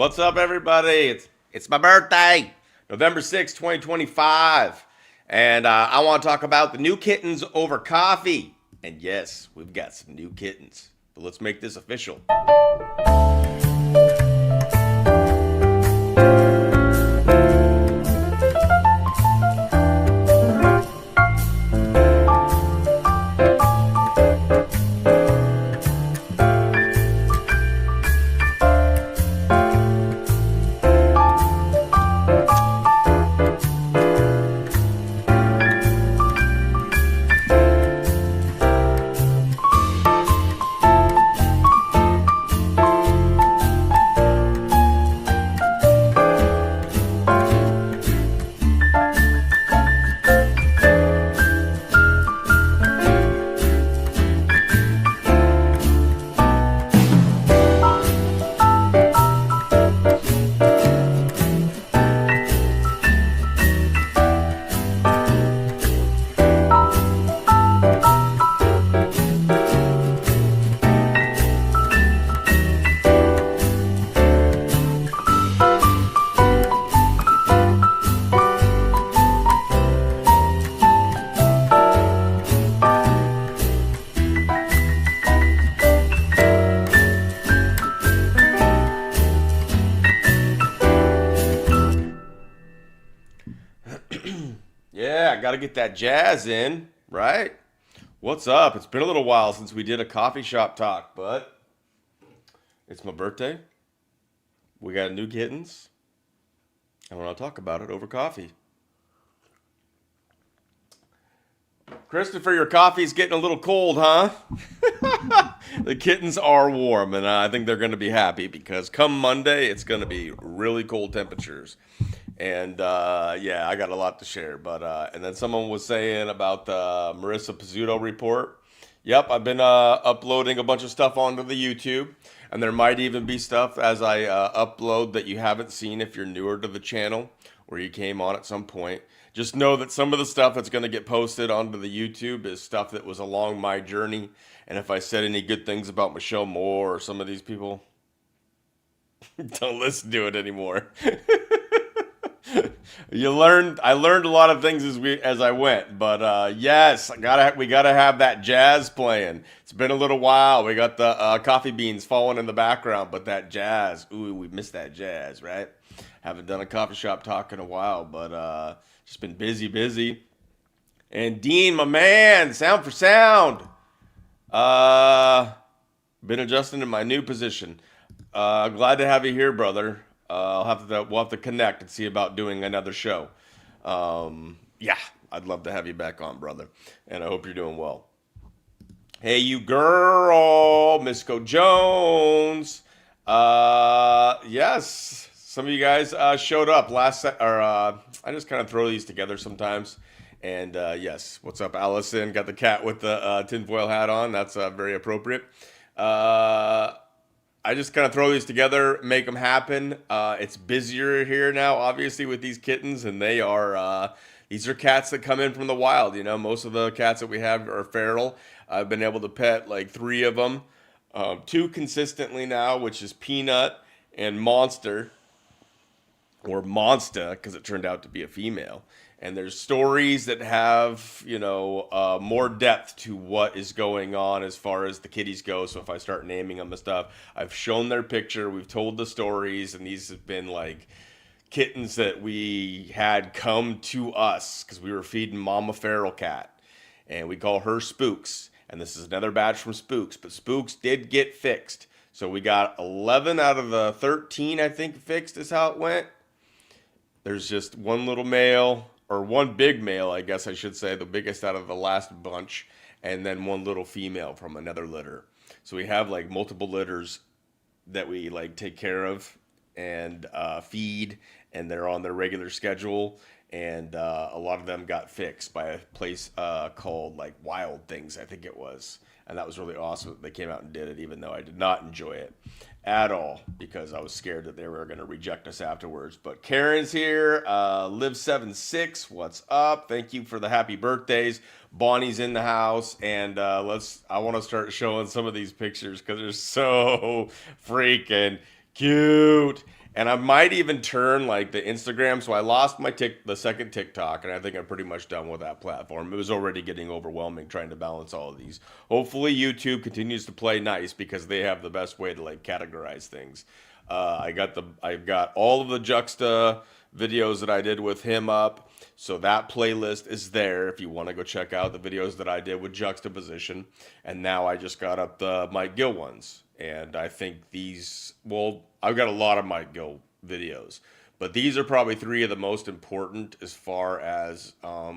What's up, everybody? It's my birthday, November 6th, 2025. And I want to talk about the new kittens over coffee. And yes, we've got some new kittens. But let's make this official. Yeah, I got to get that jazz in, right? What's up? It's been a little while since we did a coffee shop talk, but it's my birthday. We got new kittens. I want to talk about it over coffee. Christopher, your coffee's getting a little cold, huh? The kittens are warm, and I think they're going to be happy because come Monday, it's going to be really cold temperatures. And yeah, I got a lot to share. But and then someone was saying about the Marissa Pizzuto report. Yep, I've been uploading a bunch of stuff onto the YouTube, and there might even be stuff as I upload that you haven't seen if you're newer to the channel or you came on at some point. Just know that some of the stuff that's going to get posted onto the YouTube is stuff that was along my journey. And if I said any good things about Michelle Moore or some of these people, don't listen to it anymore. I learned a lot of things as I went, but yes, we gotta have that jazz playing. It's been a little while. We got the coffee beans falling in the background, but that jazz, ooh, we missed that jazz, right? Haven't done a coffee shop talk in a while, but just been busy. And Dean, my man, sound for sound. Been adjusting to my new position. Glad to have you here, brother. We'll have to connect and see about doing another show. Yeah, I'd love to have you back on, brother. And I hope you're doing well. Hey, you girl, Misco Jones. Yes, some of you guys showed up I just kind of throw these together sometimes. And yes, what's up, Allison? Got the cat with the tinfoil hat on. That's very appropriate. I just kind of throw these together, make them happen. It's busier here now, obviously, with these kittens, and these are cats that come in from the wild. You know, most of the cats that we have are feral. I've been able to pet like 3 of them, 2 consistently now, which is Peanut and Monster, or Monsta, because it turned out to be a female. And there's stories that have, more depth to what is going on as far as the kitties go. So if I start naming them and stuff, I've shown their picture, we've told the stories, and these have been like kittens that we had come to us because we were feeding Mama Feral Cat. And we call her Spooks. And this is another batch from Spooks, but Spooks did get fixed. So we got 11 out of the 13, I think, fixed is how it went. There's just one little male, or one big male, I guess I should say, the biggest out of the last bunch, and then one little female from another litter. So we have like multiple litters that we like take care of and feed, and they're on their regular schedule. And a lot of them got fixed by a place called like Wild Things, I think it was. And that was really awesome that they came out and did it, even though I did not enjoy it at all because I was scared that they were going to reject us afterwards. But Karen's here, Live76, what's up? Thank you for the happy birthdays. Bonnie's in the house, and I want to start showing some of these pictures because they're so freaking cute. And I might even turn like the Instagram. So I lost the second TikTok, and I think I'm pretty much done with that platform. It was already getting overwhelming trying to balance all of these. Hopefully YouTube continues to play nice because they have the best way to like categorize things. I've got all of the Juxta videos that I did with him up. So that playlist is there if you want to go check out the videos that I did with juxtaposition. And now I just got up the Mike Gill ones. And I think I've got a lot of Mike Gill videos, but these are probably three of the most important as far as a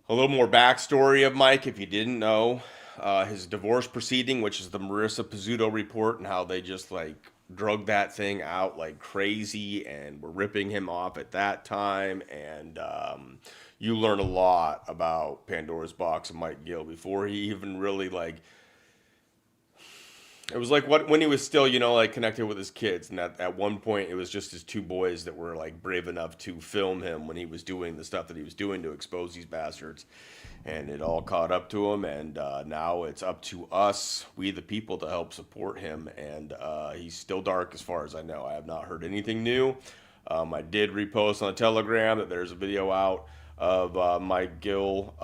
little more backstory of Mike, if you didn't know. His divorce proceeding, which is the Marissa Pizzuto report, and how they just like drug that thing out like crazy and were ripping him off at that time. And you learn a lot about Pandora's Box and Mike Gill before he even really like. It was like when he was still, like connected with his kids, and at one point it was just his two boys that were like brave enough to film him when he was doing the stuff that he was doing to expose these bastards, and it all caught up to him, and now it's up to us, we the people, to help support him, and he's still dark as far as I know. I have not heard anything new. I did repost on the Telegram that there's a video out of Mike Gill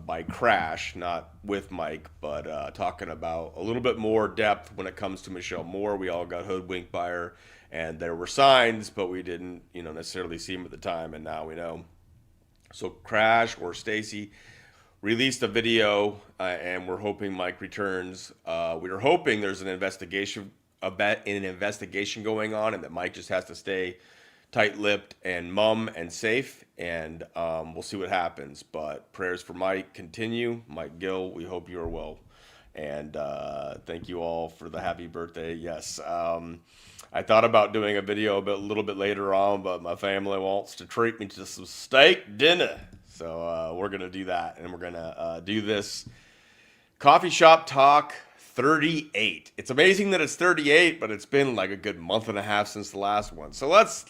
by Crash, not with Mike, but talking about a little bit more depth when it comes to Michelle Moore. We all got hoodwinked by her, and there were signs, but we didn't, necessarily see them at the time, and now we know. So Crash or Stacy released a video, and we're hoping Mike returns. We were hoping there's an investigation going on, and that Mike just has to stay tight-lipped and mum and safe, and we'll see what happens. But prayers for Mike continue. Mike Gill, we hope you are well. And thank you all for the happy birthday. Yes, I thought about doing a video a little bit later on, but my family wants to treat me to some steak dinner. So we're going to do that, and we're going to do this Coffee Shop Talk 38. It's amazing that it's 38, but it's been like a good month and a half since the last one. So let's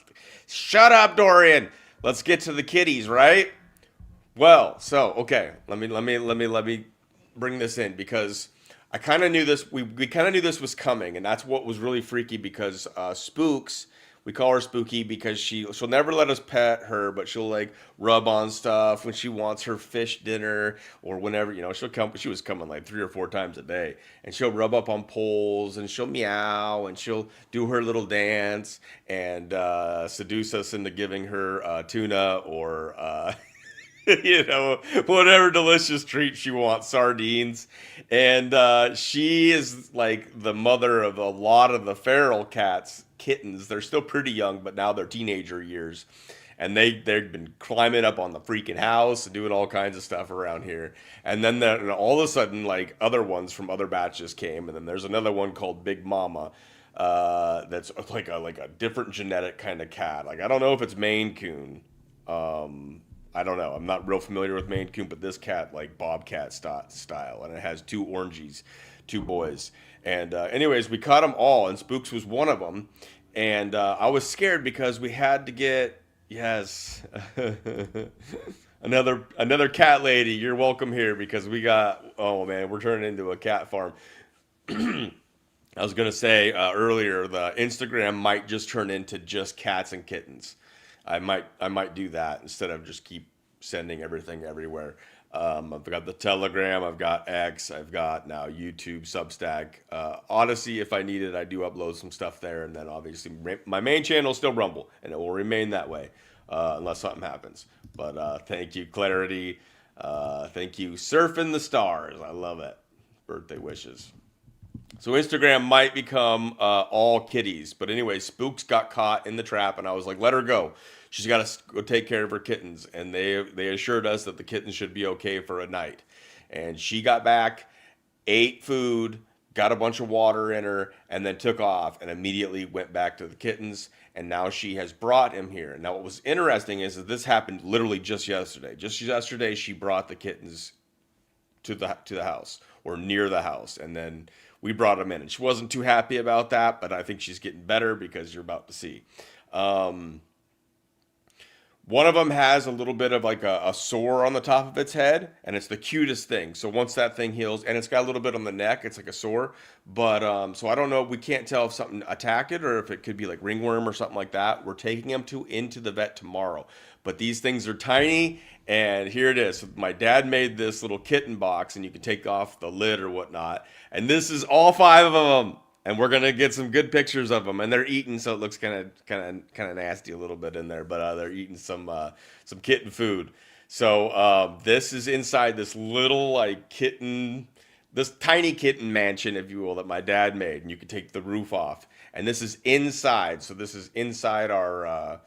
shut up, Dorian. Let's get to the kitties, right? Well, so okay, let me bring this in because I kind of knew this. We kind of knew this was coming, and that's what was really freaky because Spooks. We call her Spooky because she'll never let us pet her, but she'll like rub on stuff when she wants her fish dinner or whenever, she'll come. She was coming like 3 or 4 times a day, and she'll rub up on poles and she'll meow and she'll do her little dance and seduce us into giving her tuna or whatever delicious treat she wants, sardines. And she is like the mother of a lot of the feral kittens. They're still pretty young, but now they're teenager years. And they've been climbing up on the freaking house and doing all kinds of stuff around here. And then all of a sudden, like other ones from other batches came. And then there's another one called Big Mama. That's like a different genetic kind of cat. Like I don't know if it's Maine Coon. I don't know. I'm not real familiar with Maine Coon, but this cat like Bobcat style, and it has 2 orangies, 2 boys. And anyways, we caught them all, and Spooks was one of them. And I was scared because we had to get another cat lady. You're welcome here because we got we're turning into a cat farm. I was gonna say earlier, the Instagram might just turn into just cats and kittens. I might do that instead of just keep sending everything everywhere. I've got the Telegram, I've got X, I've got now YouTube, Substack, Odyssey. If I need it, I do upload some stuff there, and then obviously my main channel is still Rumble, and it will remain that way unless something happens. But thank you, Clarity. Thank you, Surfing the Stars. I love it. Birthday wishes. So Instagram might become all kitties. But anyway, Spooks got caught in the trap, and I was like, let her go. She's got to go take care of her kittens. And they assured us that the kittens should be okay for a night. And she got back, ate food, got a bunch of water in her, and then took off and immediately went back to the kittens. And now she has brought him here. Now what was interesting is that this happened literally just yesterday. Just yesterday, she brought the kittens to the house or near the house. And then we brought them in, and she wasn't too happy about that, but I think she's getting better because you're about to see. One of them has a little bit of like a sore on the top of its head, and it's the cutest thing. So once that thing heals, and it's got a little bit on the neck, it's like a sore. But so I don't know. We can't tell if something attacked it or if it could be like ringworm or something like that. We're taking them to into the vet tomorrow. But these things are tiny, and here it is. So my dad made this little kitten box, and you can take off the lid or whatnot. And this is all five of them, and we're gonna get some good pictures of them. And they're eating, so it looks kind of nasty a little bit in there, but they're eating some kitten food. So this is inside this little like kitten, this tiny kitten mansion, if you will, that my dad made, and you can take the roof off. And this is inside, so this is inside our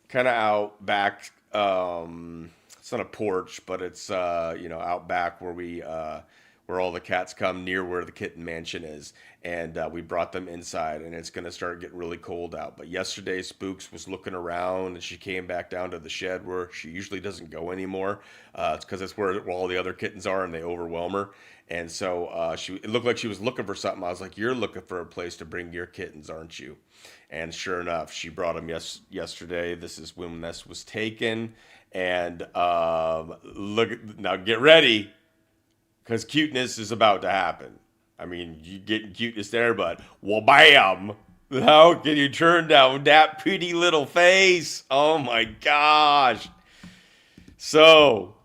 kind of out back. It's not a porch, but it's out back where all the cats come near where the kitten mansion is, and we brought them inside, and it's gonna start getting really cold out. But yesterday, Spooks was looking around, and she came back down to the shed where she usually doesn't go anymore. It's because it's where all the other kittens are, and they overwhelm her. And so it looked like she was looking for something. I was like, "You're looking for a place to bring your kittens, aren't you?" And sure enough, she brought them yesterday. This is when this was taken, and look now, get ready because cuteness is about to happen. I mean, you getting cuteness there, but well, bam! How can you turn down that pretty little face? Oh my gosh! So,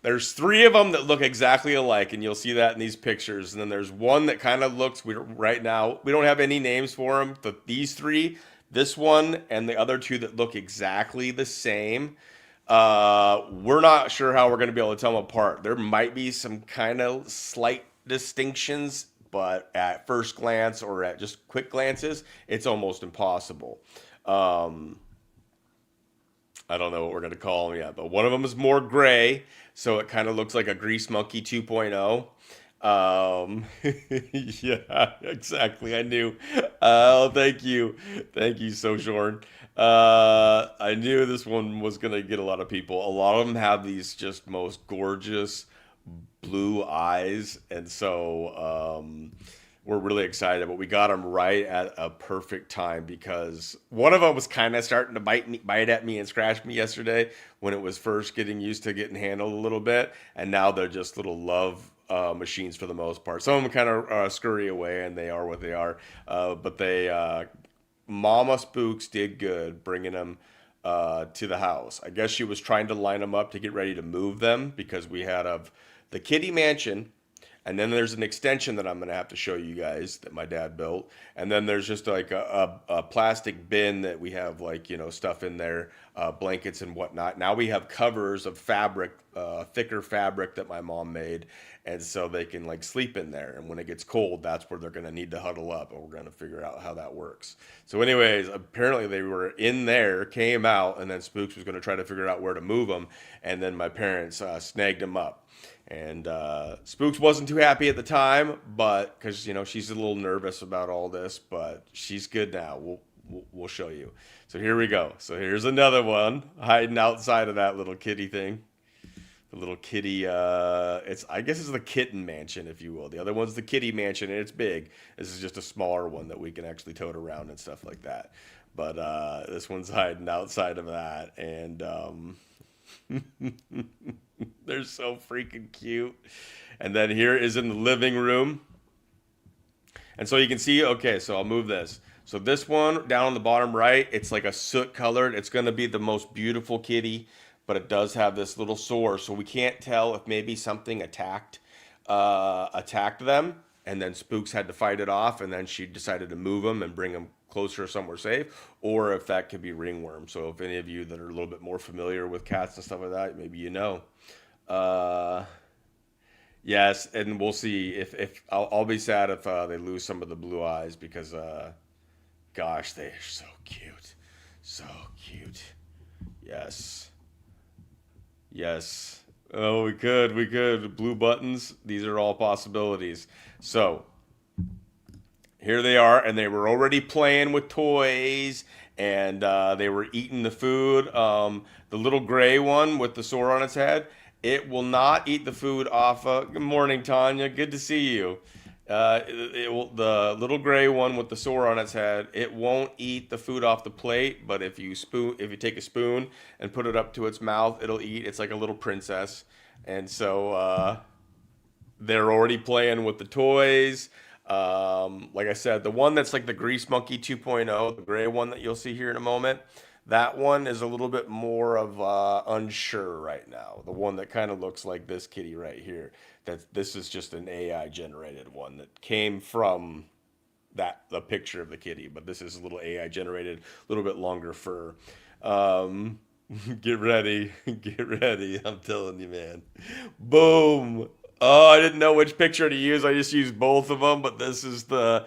there's three of them that look exactly alike, and you'll see that in these pictures. And then there's one that kind of looks. Right now we don't have any names for them. But these three, this one, and the other two that look exactly the same. We're not sure how we're going to be able to tell them apart. There might be some kind of slight distinctions, but at first glance or at just quick glances, it's almost impossible. Um, I don't know what we're going to call them yet, but one of them is more gray, so it kind of looks like a grease monkey 2.0. Yeah, exactly. I knew. Oh, thank you. Thank you, Sojourn. I knew this one was going to get a lot of people. A lot of them have these just most gorgeous blue eyes, and so we're really excited. But we got them right at a perfect time because one of them was kind of starting to bite at me and scratch me yesterday when it was first getting used to getting handled a little bit, and now they're just little love machines for the most part. Some of them kind of scurry away, and they are what they are. But Mama Spooks did good bringing them to the house. I guess she was trying to line them up to get ready to move them because we had the kitty mansion, and then there's an extension that I'm going to have to show you guys that my dad built. And then there's just like a plastic bin that we have like, stuff in there, blankets and whatnot. Now we have covers of fabric, thicker fabric that my mom made. And so they can like sleep in there. And when it gets cold, that's where they're going to need to huddle up. And we're going to figure out how that works. So anyways, apparently they were in there, came out, and then Spooks was going to try to figure out where to move them. And then my parents snagged them up. And Spooks wasn't too happy at the time, but because she's a little nervous about all this, but she's good now. We'll show you. So here we go. So here's another one hiding outside of that little kitty thing. The little kitty. I guess it's the kitten mansion, if you will. The other one's the kitty mansion, and it's big. This is just a smaller one that we can actually tote around and stuff like that. But this one's hiding outside of that, and they're so freaking cute. And then here is in the living room. And so you can see, okay, so I'll move this. So this one down on the bottom right, it's like a soot colored. It's going to be the most beautiful kitty, but it does have this little sore. So we can't tell if maybe something attacked them. And then Spooks had to fight it off. And then she decided to move them and bring them closer somewhere safe, or if that could be ringworm. So if any of you that are a little bit more familiar with cats and stuff like that, maybe yes, and we'll see if I'll be sad if they lose some of the blue eyes because gosh, they are so cute. Yes. Oh, we could blue buttons. These are all possibilities. So here they are, and they were already playing with toys, and they were eating the food. The little gray one with the sore on its head, it will not eat the food off. Good morning, Tanya. Good to see you. The little gray one with the sore on its head, it won't eat the food off the plate, but if you take a spoon and put it up to its mouth, it'll eat. It's like a little princess. And so they're already playing with the toys. Like I said, the one that's like the Grease Monkey 2.0, the gray one that you'll see here in a moment, that one is a little bit more of unsure right now. The one that kind of looks like this kitty right here. That this is just an AI generated one that came from the picture of the kitty, but this is a little AI generated, a little bit longer fur. Um, get ready, get ready. I'm telling you, man. Boom. Oh, I didn't know which picture to use. I just used both of them, but this is the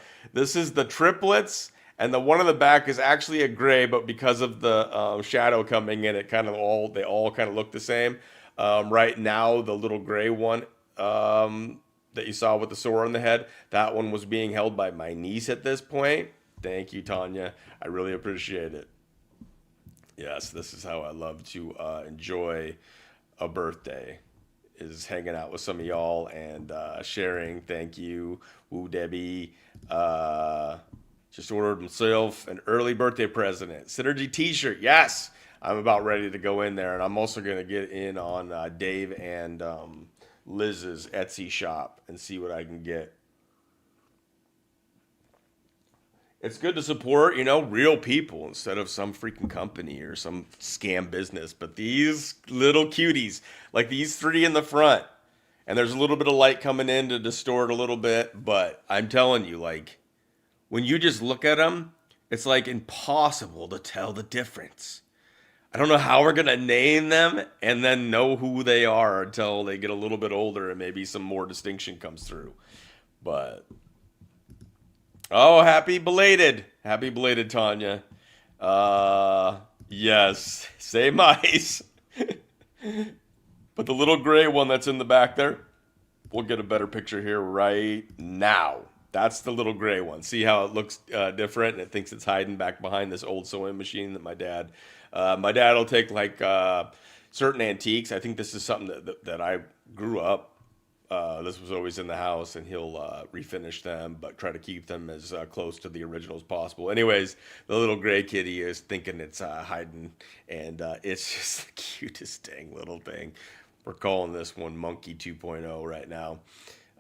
triplets, and the one in the back is actually a gray, but because of the shadow coming in, it kind of all they all kind of look the same. Right now, the little gray one that you saw with the sore on the head, that one was being held by my niece at this point. Thank you, Tanya. I really appreciate it. Yes, this is how I love to enjoy a birthday, is hanging out with some of y'all and sharing. Thank you, Woo Debbie. Uh, just ordered myself an early birthday present, Synergy T-shirt. Yes, I'm about ready to go in there, and I'm also gonna get in on Dave and Liz's Etsy shop and see what I can get. It's good to support, real people instead of some freaking company or some scam business. But these little cuties, like these three in the front, and there's a little bit of light coming in to distort a little bit, but I'm telling you, like, when you just look at them, it's like impossible to tell the difference. I don't know how we're gonna name them and then know who they are until they get a little bit older and maybe some more distinction comes through. But oh, happy belated, Tanya. Yes, same eyes. But the little gray one that's in the back there, we'll get a better picture here right now. That's the little gray one. See how it looks different, and it thinks it's hiding back behind this old sewing machine that my dad will take like certain antiques. I think this is something that I grew up. This was always in the house, and he'll refinish them, but try to keep them as close to the original as possible. Anyways, the little gray kitty is thinking it's hiding, and it's just the cutest dang little thing. We're calling this one Monkey 2.0 right now.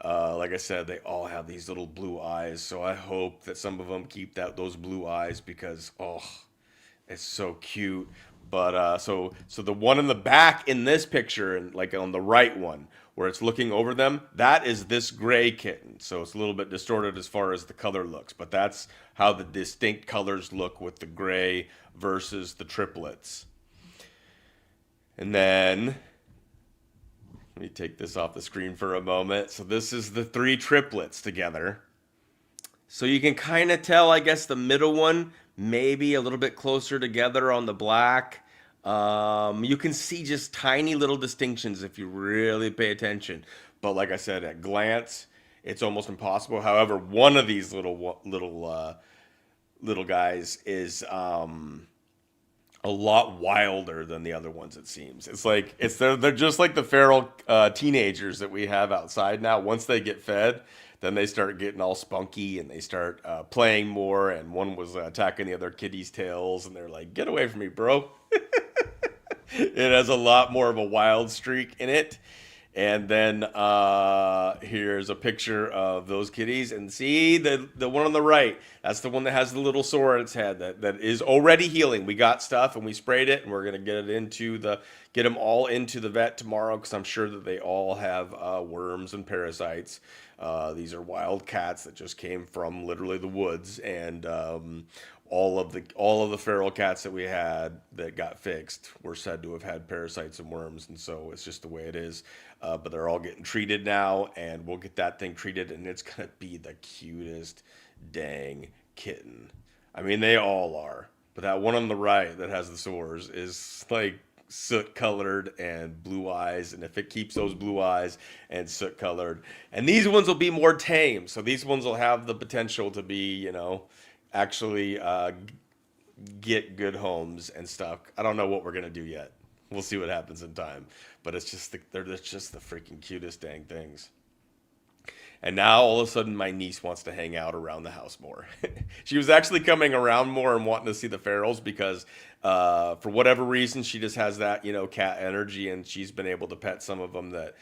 Like I said, they all have these little blue eyes, so I hope that some of them keep those blue eyes because it's so cute. But so the one in the back in this picture, and like on the right one where it's looking over them, that is this gray kitten. So it's a little bit distorted as far as the color looks, but that's how the distinct colors look with the gray versus the triplets. And then let me take this off the screen for a moment. So this is the three triplets together. So you can kind of tell, I guess, the middle one maybe a little bit closer together on the black. You can see just tiny little distinctions if you really pay attention. But like I said, at glance, it's almost impossible. However, one of these little guys is a lot wilder than the other ones. It seems they're just like the feral teenagers that we have outside now. Once they get fed, then they start getting all spunky and they start playing more. And one was attacking the other kitty's tails, and they're like, "Get away from me, bro!" It has a lot more of a wild streak in it. And then here's a picture of those kitties, and see the one on the right. That's the one that has the little sore on its head that is already healing. We got stuff and we sprayed it, and we're gonna get them all into the vet tomorrow because I'm sure that they all have worms and parasites. These are wild cats that just came from literally the woods, and all of the feral cats that we had that got fixed were said to have had parasites and worms, and so it's just the way it is. But they're all getting treated now, and we'll get that thing treated, and it's gonna be the cutest dang kitten. I mean, they all are, but that one on the right that has the sores is like soot colored and blue eyes, and if it keeps those blue eyes and soot colored, and these ones will be more tame, so these ones will have the potential to be, actually get good homes and stuff. I don't know what we're gonna do yet. We'll see what happens in time. But they're just the freaking cutest dang things. And now all of a sudden, my niece wants to hang out around the house more. She was actually coming around more and wanting to see the ferals because, for whatever reason, she just has that, cat energy, and she's been able to pet some of them that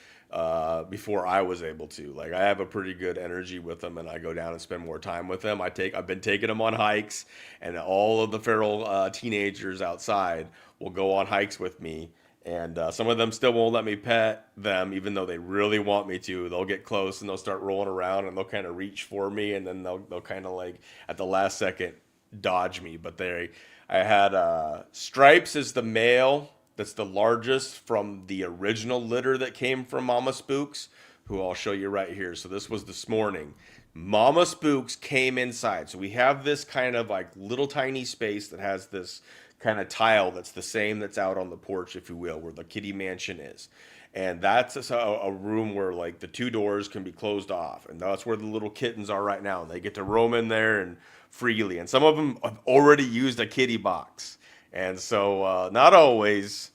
before I was able to. Like, I have a pretty good energy with them, and I go down and spend more time with them. I've been taking them on hikes, and all of the feral teenagers outside will go on hikes with me. And some of them still won't let me pet them, even though they really want me to. They'll get close and they'll start rolling around and they'll kind of reach for me, and then they'll kind of like at the last second dodge me. But I had Stripes is the male that's the largest from the original litter that came from Mama Spooks, who I'll show you right here. So this was this morning. Mama Spooks came inside. So we have this kind of like little tiny space that has this kind of tile that's the same that's out on the porch, if you will, where the kitty mansion is. And that's a room where like the two doors can be closed off. And that's where the little kittens are right now. And they get to roam in there and freely. And some of them have already used a kitty box. And so not always,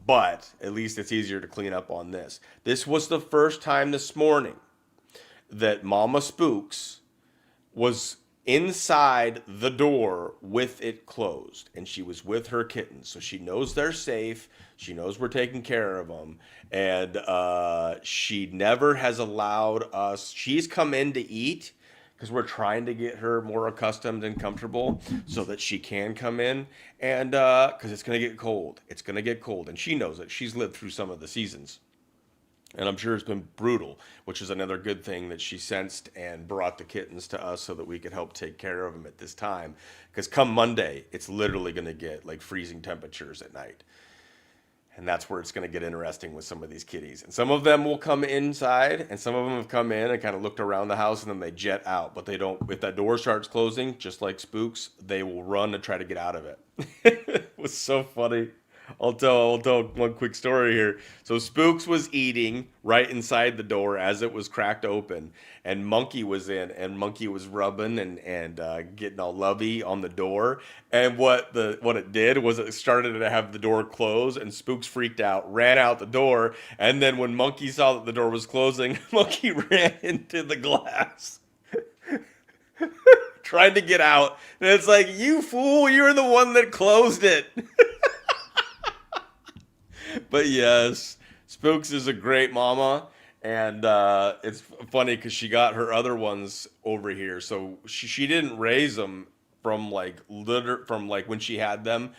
but at least it's easier to clean up on this. This was the first time this morning that Mama Spooks was inside the door with it closed, and she was with her kittens, so she knows they're safe, she knows we're taking care of them, and she never has allowed us. She's come in to eat because we're trying to get her more accustomed and comfortable so that she can come in, and because it's going to get cold, and she knows it. She's lived through some of the seasons. And I'm sure it's been brutal, which is another good thing that she sensed and brought the kittens to us so that we could help take care of them at this time. Because come Monday, it's literally going to get like freezing temperatures at night. And that's where it's going to get interesting with some of these kitties. And some of them will come inside, and some of them have come in and kind of looked around the house, and then they jet out. But they don't, if that door starts closing, just like they will run and try to get out of it. It was so funny. I'll tell one quick story here. So Spooks was eating right inside the door as it was cracked open, and Monkey was in, and Monkey was rubbing and getting all lovey on the door. And what it did was it started to have the door close, and Spooks freaked out, ran out the door, and then when Monkey saw that the door was closing, Monkey ran into the glass. Trying to get out, and it's like, you fool, you're the one that closed it. But yes, Spooks is a great mama, and it's funny because she got her other ones over here. So she didn't raise them from like when she had them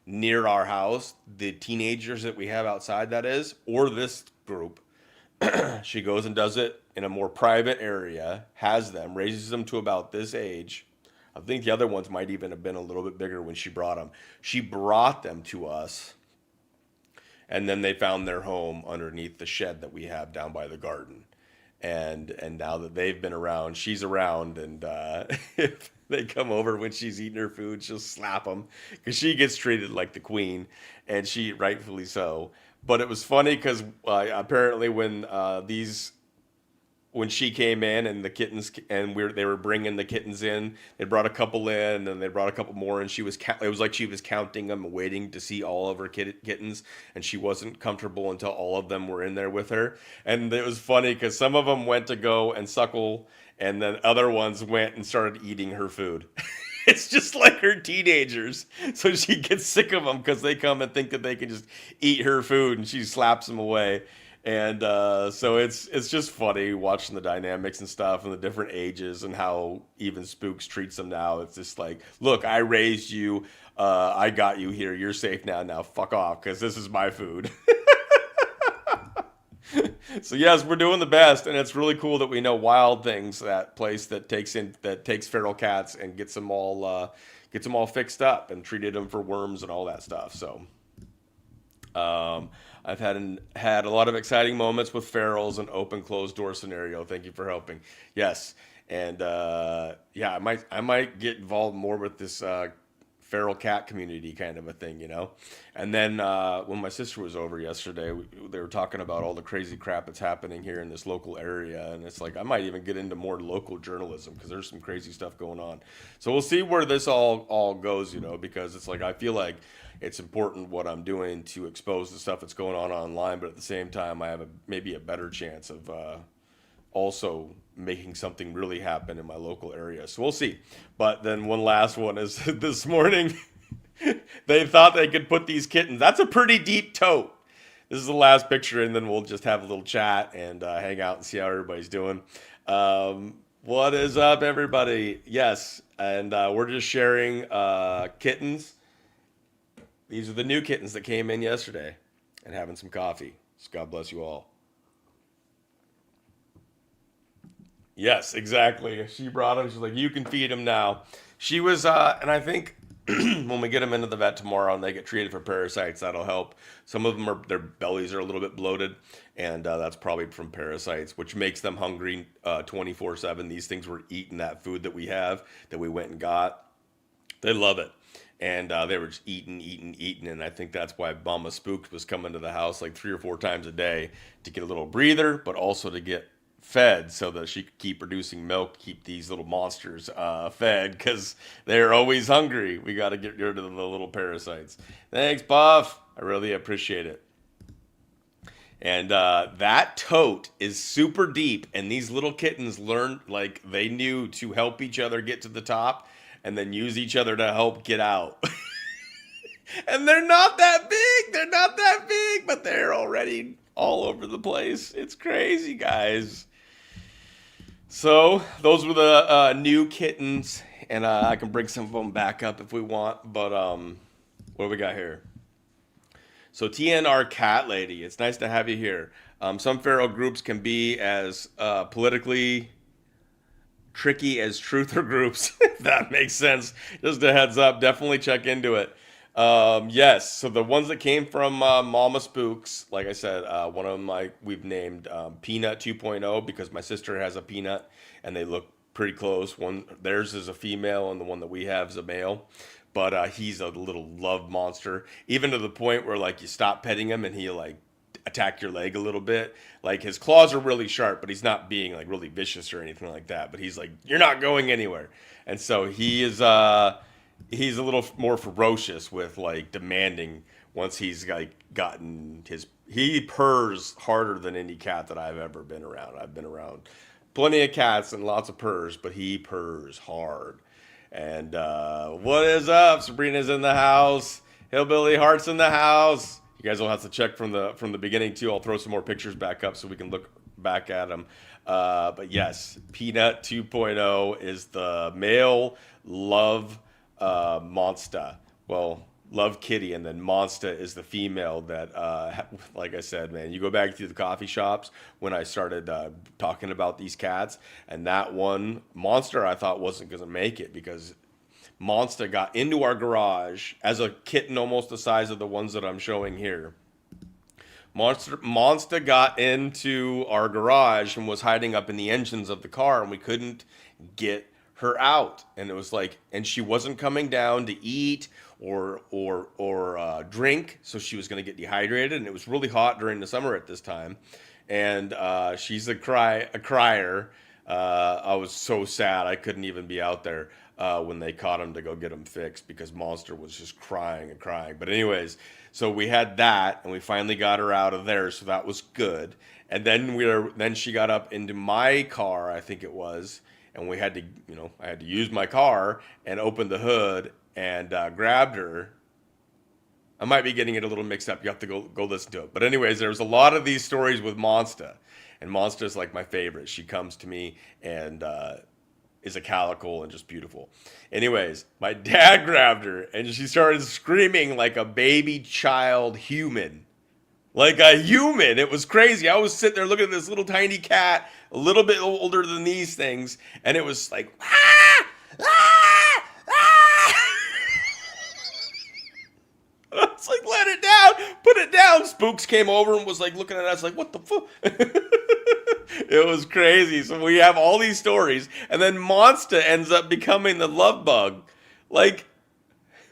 near our house. The teenagers that we have outside, that is, or this group. She goes and does it in a more private area, has them, raises them to about this age. I think the other ones might even have been a little bit bigger when she brought them. She brought them to us. And then they found their home underneath the shed that we have down by the garden. And now that they've been around, she's around. And if they come over when she's eating her food, she'll slap them because she gets treated like the queen, and she rightfully so. But it was funny because apparently when she came in and the kittens and they were bringing the kittens in, they brought a couple in and they brought a couple more, and it was like she was counting them and waiting to see all of her kittens, and she wasn't comfortable until all of them were in there with her. And it was funny because some of them went to go and suckle, and then other ones went and started eating her food. It's just like her teenagers. So she gets sick of them because they come and think that they can just eat her food, and she slaps them away. And so it's just funny watching the dynamics and stuff and the different ages and how even Spooks treats them now. It's just like, look, I raised you. I got you here. You're safe now. Now fuck off because this is my food. So yes, we're doing the best, and it's really cool that we know Wild Things, that place that takes feral cats and gets them all fixed up and treated them for worms and all that stuff. So I've had a lot of exciting moments with ferals and open closed door scenario. Thank you for helping. Yes, and yeah, I might get involved more with this feral cat community kind of a thing, you know. And then when my sister was over yesterday, they were talking about all the crazy crap that's happening here in this local area, and it's like I might even get into more local journalism because there's some crazy stuff going on. So we'll see where this all goes, you know, because it's like I feel like it's important what I'm doing to expose the stuff that's going on online, but at the same time, I have maybe a better chance of also making something really happen in my local area. So we'll see. But then one last one is this morning. They thought they could put these kittens. That's a pretty deep tote. This is the last picture, and then we'll just have a little chat and hang out and see how everybody's doing. What is up, everybody? Yes, and we're just sharing kittens. These are the new kittens that came in yesterday and having some coffee. So God bless you all. Yes, exactly. She brought him. She's like, you can feed him now. She was, and I think when we get them into the vet tomorrow and they get treated for parasites, that'll help. Some of them are, their bellies are a little bit bloated, and that's probably from parasites, which makes them hungry 24/7. These things were eating that food that we have, that we went and got. They love it. And they were just eating, eating, eating. And I think that's why Booma Spooks was coming to the house like 3 or 4 times a day to get a little breather, but also to get fed so that she could keep producing milk, keep these little monsters fed because they're always hungry. We got to get rid of the little parasites. Thanks, Buff. I really appreciate it. And that tote is super deep. And these little kittens learned, like, they knew to help each other get to the top and then use each other to help get out. And they're not that big. They're not that big, but they're already all over the place. It's crazy, guys. So those were the new kittens, and I can bring some of them back up if we want. But what do we got here? So TNR Cat Lady, it's nice to have you here. Some feral groups can be as politically tricky as truther groups, if that makes sense. Just a heads up, definitely check into it. Yes, so the ones that came from Mama Spooks, like I said, one of them we've named Peanut 2.0 because my sister has a peanut and they look pretty close. One theirs is a female and the one that we have is a male. But he's a little love monster, even to the point where like you stop petting him and he'll like attack your leg a little bit. Like his claws are really sharp, but he's not being like really vicious or anything like that. But he's like, you're not going anywhere. And so he's a little more ferocious with like demanding once he's like gotten his, he purrs harder than any cat that I've ever been around. I've been around plenty of cats and lots of purrs, but he purrs hard. And what is up? Sabrina's in the house. Hillbilly Heart's in the house. You guys will have to check from the beginning too. I'll throw some more pictures back up so we can look back at them. But yes, Peanut 2.0 is the male love monster. Well, love kitty, and then monster is the female that, like I said, man, you go back to the coffee shops when I started talking about these cats, and that one monster I thought wasn't going to make it because monster got into our garage as a kitten almost the size of the ones that I'm showing here. Monster got into our garage and was hiding up in the engines of the car, and we couldn't get her out. And it was like, and she wasn't coming down to eat or drink, so she was going to get dehydrated. And it was really hot during the summer at this time. And she's a crier. I was so sad I couldn't even be out there when they caught him to go get him fixed because Monster was just crying and crying. But anyways, so we had that, and we finally got her out of there, so that was good. And then she got up into my car, I think it was, and we had to, I had to use my car and open the hood and grabbed her. I might be getting it a little mixed up. You have to go listen to it. But anyways, there's a lot of these stories with Monster, and Monster's like my favorite. She comes to me and is a calico and just beautiful. Anyways, my dad grabbed her and she started screaming like a baby child human. Like a human. It was crazy. I was sitting there looking at this little tiny cat, a little bit older than these things, and it was like, ah! Ah! Ah! I was like, let it down, put it down. Spooks came over and was like looking at us like, what the fuck? It was crazy. So we have all these stories, and then Monster ends up becoming the love bug. Like,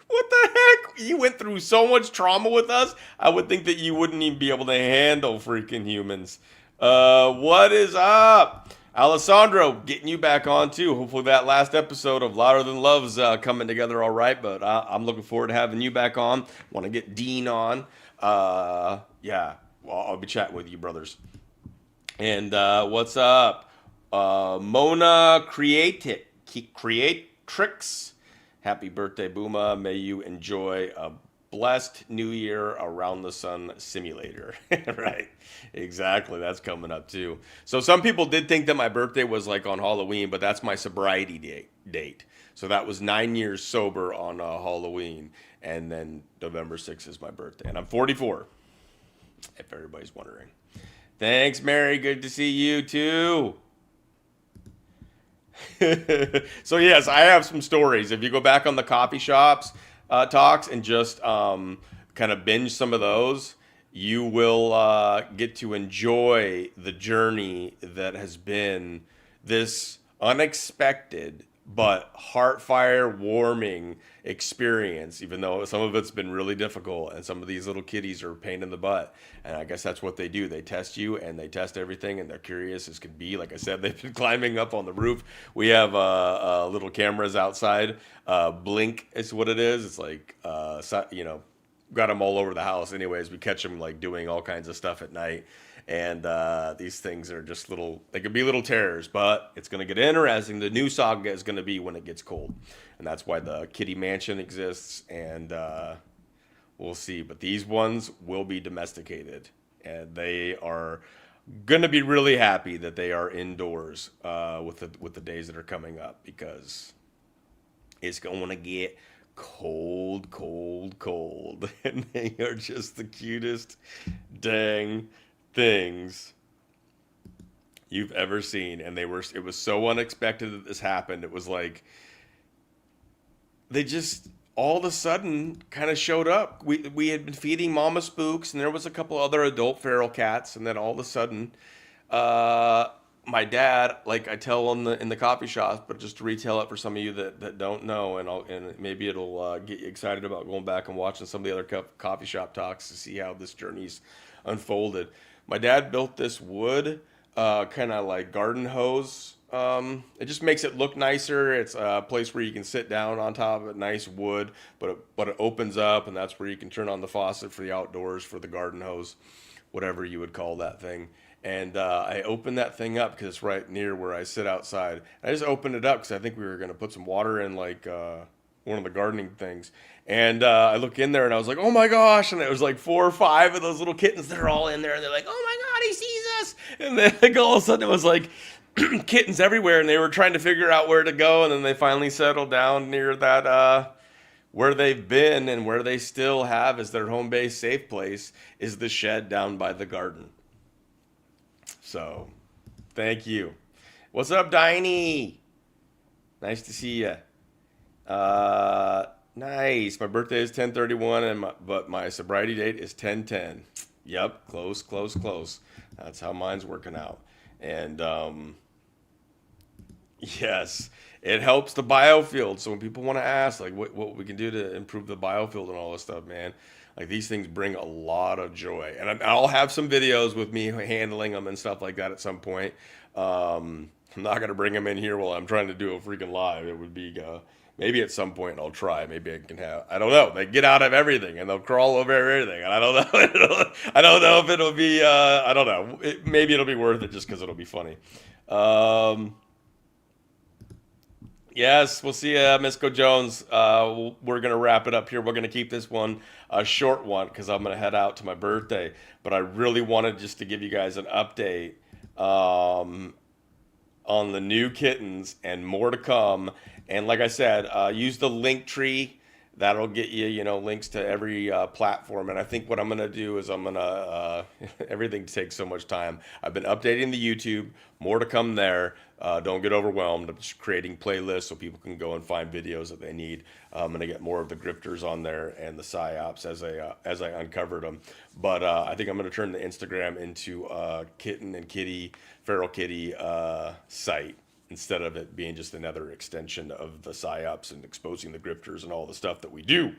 what the heck? You went through so much trauma with us. I would think that you wouldn't even be able to handle freaking humans. What is up? Alessandro, getting you back on too. Hopefully that last episode of Louder Than Love's coming together all right, but I'm looking forward to having you back on. Want to get Dean on. Yeah, well, I'll be chatting with you, brothers. And what's up? Mona Creatrix. Happy birthday, Booma. May you enjoy a blessed new year around the sun simulator. Right. Exactly. That's coming up too. So some people did think that my birthday was like on Halloween, but that's my sobriety date. So that was 9 years sober on Halloween. And then November 6th is my birthday. And I'm 44, if everybody's wondering. Thanks, Mary. Good to see you too. So yes, I have some stories. If you go back on the coffee shops talks and just kind of binge some of those, you will get to enjoy the journey that has been this unexpected but heartfire warming experience, even though some of it's been really difficult and some of these little kitties are a pain in the butt. And I guess that's what they do. They test you and they test everything and they're curious as can be. Like I said, they've been climbing up on the roof. We have little cameras outside. Blink is what it is. It's like, got them all over the house. Anyways, we catch them like doing all kinds of stuff at night. And these things are just they could be little terrors, but it's going to get interesting. The new saga is going to be when it gets cold. And that's why the kitty mansion exists. And we'll see. But these ones will be domesticated. And they are going to be really happy that they are indoors with the days that are coming up, because it's going to get cold, cold, cold. And they are just the cutest dang things you've ever seen. And it was so unexpected that this happened. It was like they just all of a sudden kind of showed up. We had been feeding Mama Spooks, and there was a couple other adult feral cats, and then all of a sudden my dad, like I tell in the coffee shop, but just to retell it for some of you that don't know, and maybe it'll get you excited about going back and watching some of the other coffee shop talks to see how this journey's unfolded. My dad built this wood kind of like garden hose. It just makes it look nicer. It's a place where you can sit down on top of it, nice wood, but it opens up, and that's where you can turn on the faucet for the outdoors for the garden hose, whatever you would call that thing. And I opened that thing up because it's right near where I sit outside. I just opened it up because I think we were going to put some water in like one of the gardening things. And I look in there and I was like, oh my gosh. And it was like 4 or 5 of those little kittens that are all in there. And they're like, oh my God, he sees us. And then like, all of a sudden it was like kittens everywhere. And they were trying to figure out where to go. And then they finally settled down near that where they've been, and where they still have as their home base safe place is the shed down by the garden. So thank you. What's up, Diney? Nice to see you. Nice. My birthday is 10/31, but my sobriety date is 10/10. Yep, close, close, close. That's how mine's working out. And yes, it helps the biofield. So when people want to ask, like, what we can do to improve the biofield and all this stuff, man, like these things bring a lot of joy. And I'll have some videos with me handling them and stuff like that at some point. I'm not gonna bring them in here while I'm trying to do a freaking live. It would be maybe at some point I'll try. Maybe I can have. I don't know. They get out of everything and they'll crawl over everything. And I don't know. I don't know if it'll be. I don't know. Maybe it'll be worth it just because it'll be funny. Yes, we'll see you, Misco Jones. We're going to wrap it up here. We're going to keep this one a short one because I'm going to head out to my birthday. But I really wanted just to give you guys an update on the new kittens and more to come. And like I said, use the link tree. That'll get you, links to every platform. And I think what I'm going to do is I'm going to, everything takes so much time. I've been updating the YouTube, more to come there. Don't get overwhelmed. I'm just creating playlists so people can go and find videos that they need. I'm going to get more of the grifters on there and the psyops as I uncovered them. But I think I'm going to turn the Instagram into a kitten and kitty, feral kitty site, instead of it being just another extension of the psyops and exposing the grifters and all the stuff that we do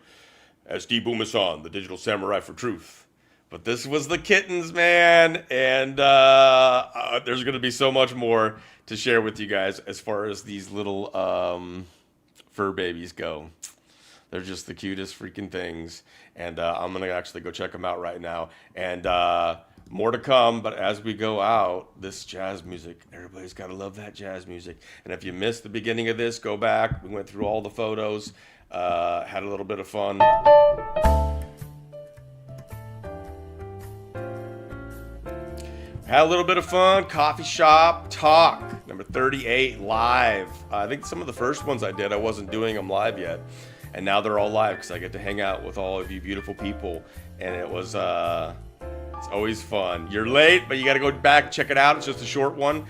as D. Boomasan, the digital samurai for truth. But this was the kittens, man, and there's going to be so much more to share with you guys as far as these little fur babies go. They're just the cutest freaking things, and I'm going to actually go check them out right now. And More to come, but as we go out, this jazz music, everybody's got to love that jazz music. And if you missed the beginning of this, go back. We went through all the photos, had a little bit of fun. Had a little bit of fun. Coffee shop talk, number 38, live. I think some of the first ones I did, I wasn't doing them live yet. And now they're all live because I get to hang out with all of you beautiful people. And it was, it's always fun. You're late, but you got to go back and check it out. It's just a short one.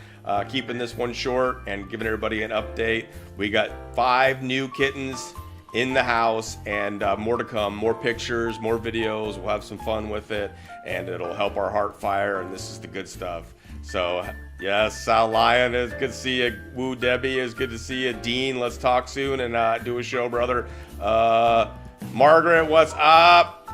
Keeping this one short and giving everybody an update. We got 5 new kittens in the house, and more to come. More pictures, more videos. We'll have some fun with it, and it'll help our heart fire, and this is the good stuff. So, yes, Sal Lyon, it's good to see you. Woo Debbie, it's good to see you. Dean, let's talk soon and do a show, brother. Margaret, what's up?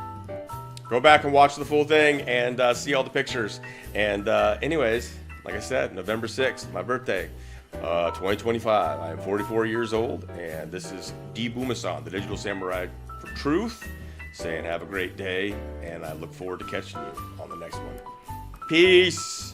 Go back and watch the full thing and see all the pictures. And anyways, like I said, November 6th, my birthday, 2025. I am 44 years old, and this is Booma, the Digital Samurai for Truth, saying have a great day, and I look forward to catching you on the next one. Peace.